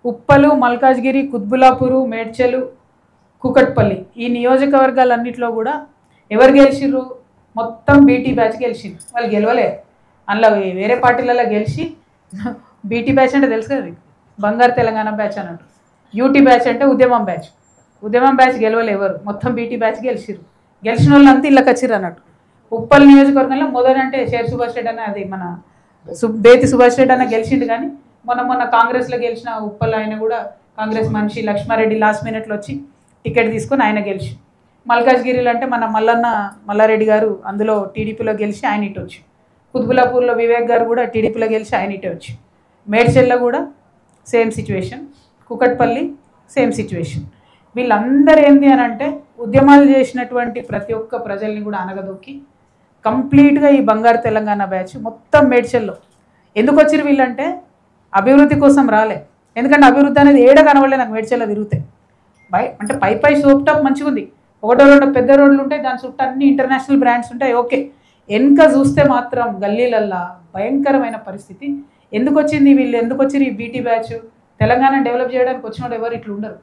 ఉప్పలు, మల్కాజ్గిరి, కుత్బులాపూరు, మేడ్చలు, కూకట్పల్లి ఈ నియోజకవర్గాలన్నింటిలో కూడా ఎవరు గెలిచిర్రు? మొత్తం బీటీ బ్యాచ్ గెలిచింది. వాళ్ళు గెలవలే, అందులో వేరే పార్టీలలో గెలిచి బీటీ బ్యాచ్ అంటే తెలుసు కదా, బంగారు తెలంగాణ బ్యాచ్ అని అంటారు. యూటీ బ్యాచ్ అంటే ఉద్యమం బ్యాచ్. ఉద్యమం బ్యాచ్ గెలవలే ఎవరు, మొత్తం బీటీ బ్యాచ్ గెలిచిర్రు. గెలిచిన వాళ్ళు అంతా ఇళ్ళకి వచ్చిర్రు అన్నట్టు. ఉప్పల్ నియోజకవర్గంలో మొదలంటే షేర్ సుభాష్ రెడ్డి అన్న, అది మన బేతి సుభాష్ రెడ్డి అన్న గెలిచిండు. కానీ మొన్న కాంగ్రెస్లో గెలిచిన ఉప్పల్ ఆయన కూడా కాంగ్రెస్ మనిషి లక్ష్మారెడ్డి లాస్ట్ మినిట్లో వచ్చి టికెట్ తీసుకొని ఆయన గెలిచి. మల్కాజ్గిరిలో అంటే మన మల్లారెడ్డి గారు అందులో టీడీపీలో గెలిచి ఆయన ఇటు వచ్చి. కుత్బులాపూర్లో వివేక్ గారు కూడా టీడీపీలో గెలిచి ఆయన ఇటే వచ్చి. మేడ్చల్లో కూడా same situation, Kukatpally same situation. వీళ్ళందరూ ఏంది అని అంటే ఉద్యమాలు చేసినటువంటి ప్రతి ఒక్క ప్రజల్ని కూడా అనగదొక్కి కంప్లీట్గా ఈ బంగారు తెలంగాణ బ్యాచ్ మొత్తం మేడ్చల్లో ఎందుకు వచ్చిరు వీళ్ళంటే అభివృద్ధి కోసం రాలే. ఎందుకంటే అభివృద్ధి అనేది ఏడ కనవలే నాకు మేడ్చల్లో తిరుగుతాయి. అంటే పై సోప్ టాప్ మంచిగా ఉంది, ఒకటో రెండో పెద్ద రోడ్లు ఉంటాయి, దాని చుట్టూ అన్ని ఇంటర్నేషనల్ బ్రాండ్స్ ఉంటాయి, ఓకే. వెనుక చూస్తే మాత్రం గల్లీలల్లా భయంకరమైన పరిస్థితి. ఎందుకు వచ్చింది వీళ్ళు, ఎందుకు వచ్చిరు ఈ బీటీ బ్యాచ్? తెలంగాణ డెవలప్ చేయడానికి వచ్చినోడు ఎవరు ఇట్లా ఉండరు.